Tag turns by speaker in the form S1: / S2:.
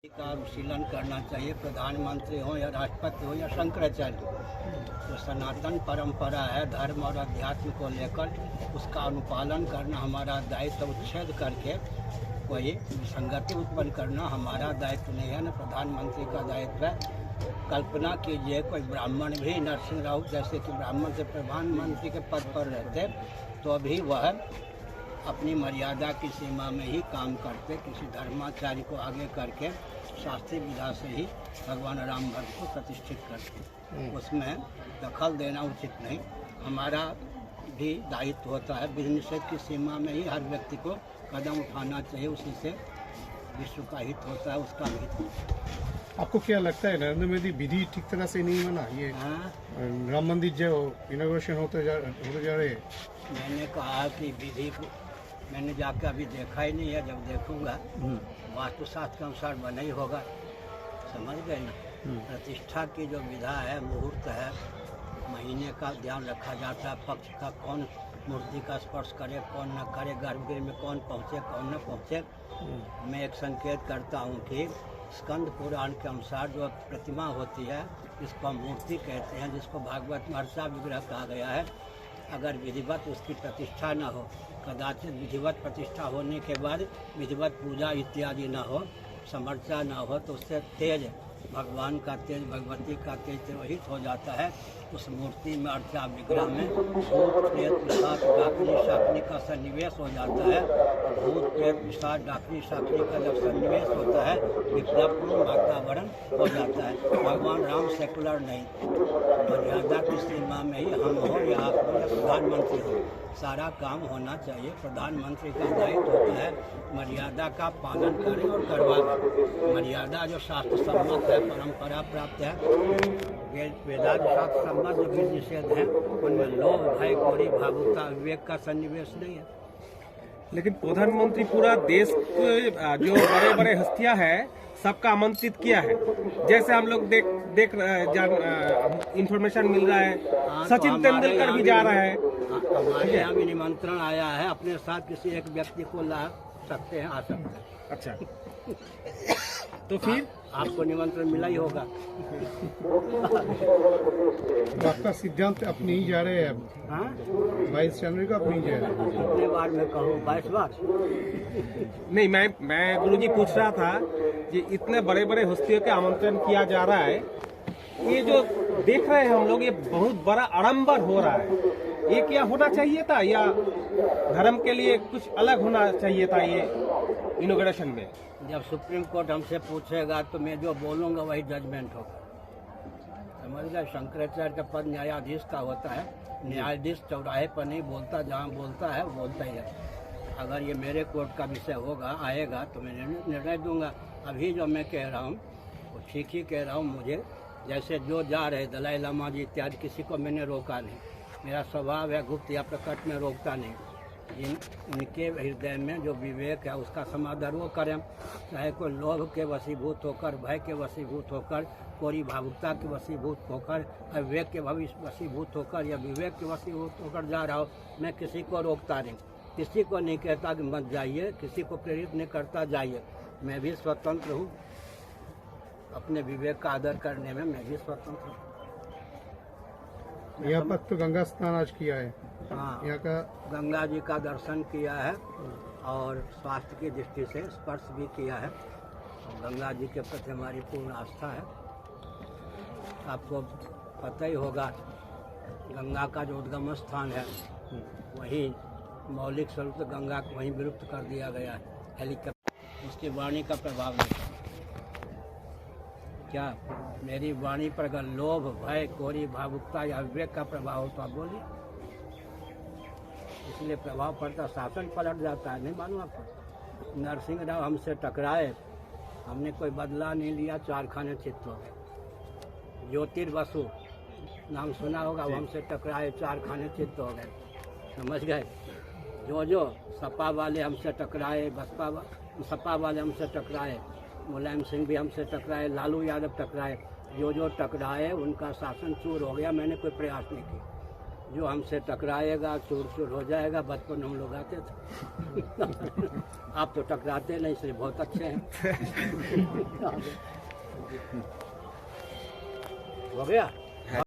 S1: का अनुशीलन करना चाहिए। प्रधानमंत्री हो या राष्ट्रपति हो या शंकराचार्य हो, तो सनातन परंपरा है, धर्म और अध्यात्म को लेकर उसका अनुपालन करना हमारा दायित्व। उच्छेद करके कोई विसंगति उत्पन्न करना हमारा दायित्व नहीं है, न प्रधानमंत्री का दायित्व है। कल्पना कीजिए कोई ब्राह्मण भी नरसिंह राव जैसे कि ब्राह्मण से प्रधानमंत्री के पद पर रहते तो अभी वह अपनी मर्यादा की सीमा में ही काम करते, किसी धर्माचार्य को आगे करके शास्त्रीय विधा से ही भगवान राम भक्त को प्रतिष्ठित करते। उसमें दखल देना उचित नहीं। हमारा भी दायित्व होता है, विधि निषेध की सीमा में ही हर व्यक्ति को कदम उठाना चाहिए, उसी से विश्व का हित होता है, उसका भी हित।
S2: आपको क्या लगता है नरेंद्र मोदी विधि ठीक तरह से नहीं बना? ये राम मंदिर जो इनॉग्रेशन होते जा रहे हैं।
S1: मैंने कहा कि विधि को मैंने जाकर अभी देखा ही नहीं है, जब देखूंगा वास्तुशास्त्र के अनुसार बना ही होगा। समझ गए ना? प्रतिष्ठा की जो विधा है, मुहूर्त है, महीने का ध्यान रखा जाता है, पक्ष का कौन मूर्ति का स्पर्श करे कौन न करे, गर्भगृह में कौन पहुँचे कौन न पहुँचे। मैं एक संकेत करता हूँ कि स्कंद पुराण के अनुसार जो प्रतिमा होती है, जिसको हम मूर्ति कहते हैं, जिसको भागवत में अर्चा विग्रह कहा गया है, अगर विधिवत उसकी प्रतिष्ठा न हो, कदाचित विधिवत प्रतिष्ठा होने के बाद विधिवत पूजा इत्यादि न हो, समर्चा न हो, तो उससे तेज भगवान का तेज, भगवती का तेज तिरोहित हो जाता है। उस मूर्ति में अर्चा विग्रह में भूत प्रेत पिशाच डाकनी शाकनी का सन्निवेश हो जाता है। भूत प्रेत पिशाच डाकनी शाकनी का जब सन्निवेश होता है, विप्लवपूर्ण वातावरण हो जाता है। भगवान राम सेकुलर नहीं, मर्यादा की सीमा में ही हम हो या आप हो या प्रधानमंत्री हो, सारा काम होना चाहिए। प्रधानमंत्री का दायित्व होता है मर्यादा का पालन करें और करवाएं। मर्यादा जो शास्त्र सम्मत है, परंपरा प्राप्त है, वेदांत शास्त्र सम्मत जो विधि निषेध है, उनमें लोभ भय कोरी भावुकता विवेक का सन्निवेश नहीं है।
S3: लेकिन प्रधानमंत्री पूरा देश के जो बड़े बड़े हस्तियां हैं सबका आमंत्रित किया है। जैसे हम लोग देख इंफॉर्मेशन मिल रहा है, सचिन तेंदुलकर भी जा रहा है।
S1: हमारे यहाँ भी निमंत्रण आया है, अपने साथ किसी एक व्यक्ति को ला सकते हैं, आ सकते हैं।
S3: अच्छा, तो फिर
S1: आपको निमंत्रण मिला ही होगा।
S2: तो आपका सिद्धांत अपनी ही जा रहे हैं अब?
S1: हाँ,
S2: 22 जनवरी को अपनी जा रहे हैं।
S1: कितने बार मैं कहूँ? 22 बार
S3: नहीं, मैं गुरुजी पूछ रहा था कि इतने बड़े बड़े हस्तियों के आमंत्रण किया जा रहा है, ये जो देख रहे हैं हम लोग, ये बहुत बड़ा आडंबर हो रहा है। ये क्या होना चाहिए था, या धर्म के लिए कुछ अलग होना चाहिए था ये इनॉग्रेशन में?
S1: जब सुप्रीम कोर्ट हमसे पूछेगा तो मैं जो बोलूँगा वही जजमेंट होगा। समझ गए? शंकराचार्य का पद न्यायाधीश का होता है। न्यायाधीश चौराहे पर नहीं बोलता, जहाँ बोलता है बोलता ही है। अगर ये मेरे कोर्ट का विषय होगा, आएगा, तो मैं निर्णय दूंगा। अभी जो मैं कह रहा हूँ वो ठीक ही कह रहा हूँ। मुझे जैसे जो जा रहे दलाई लामा जी इत्यादि, किसी को मैंने रोका नहीं। मेरा स्वभाव है गुप्त या प्रकट में रोकता नहीं। उनके हृदय में जो विवेक है उसका समादर वो करें, चाहे कोई लोभ के वशीभूत होकर, भय के वशीभूत होकर, कोरी भावुकता के वशीभूत होकर, अविवेक के वशीभूत होकर या विवेक के वशीभूत होकर जा रहा हो, मैं किसी को रोकता नहीं। किसी को नहीं कहता कि मत जाइए, किसी को प्रेरित नहीं करता जाइए। मैं भी स्वतंत्र हूँ, अपने विवेक का आदर करने में मैं भी स्वतंत्र हूँ।
S2: यहाँ पर तो गंगा स्नान आज किया है।
S1: हाँ,
S2: यहाँ का
S1: गंगा जी का दर्शन किया है और स्वास्थ्य की दृष्टि से स्पर्श भी किया है। और गंगा जी के प्रति हमारी पूर्ण आस्था है। आपको पता ही होगा, गंगा का जो उद्गम स्थान है वही मौलिक स्वरूप से गंगा को वहीं विलुप्त कर दिया गया है। हेलीकॉप्टर उसकी वाणी का प्रभाव नहीं। क्या मेरी वाणी पर अगर लोभ भय कोरी भावुकता या विवेक का प्रभाव हो तो आप बोलिए। इसलिए प्रभाव पड़ता, शासन पलट जाता है। नहीं मालूम आपको? नरसिंह राव हमसे टकराए, हमने कोई बदला नहीं लिया, 4 खाने चित्त हो गए। ज्योतिर्वसु नाम सुना होगा, वो हमसे टकराए, 4 खाने चित्त हो गए। समझ गए? जो सपा वाले हमसे टकराए, सपा वाले हमसे टकराए, मुलायम सिंह भी हमसे टकराए, लालू यादव टकराए, जो टकराए उनका शासन चूर हो गया। मैंने कोई प्रयास नहीं किया। जो हमसे टकराएगा चूर चूर हो जाएगा। बचपन हम लोग आते थे। आप तो टकराते नहीं, इसलिए बहुत अच्छे हैं। हो गया।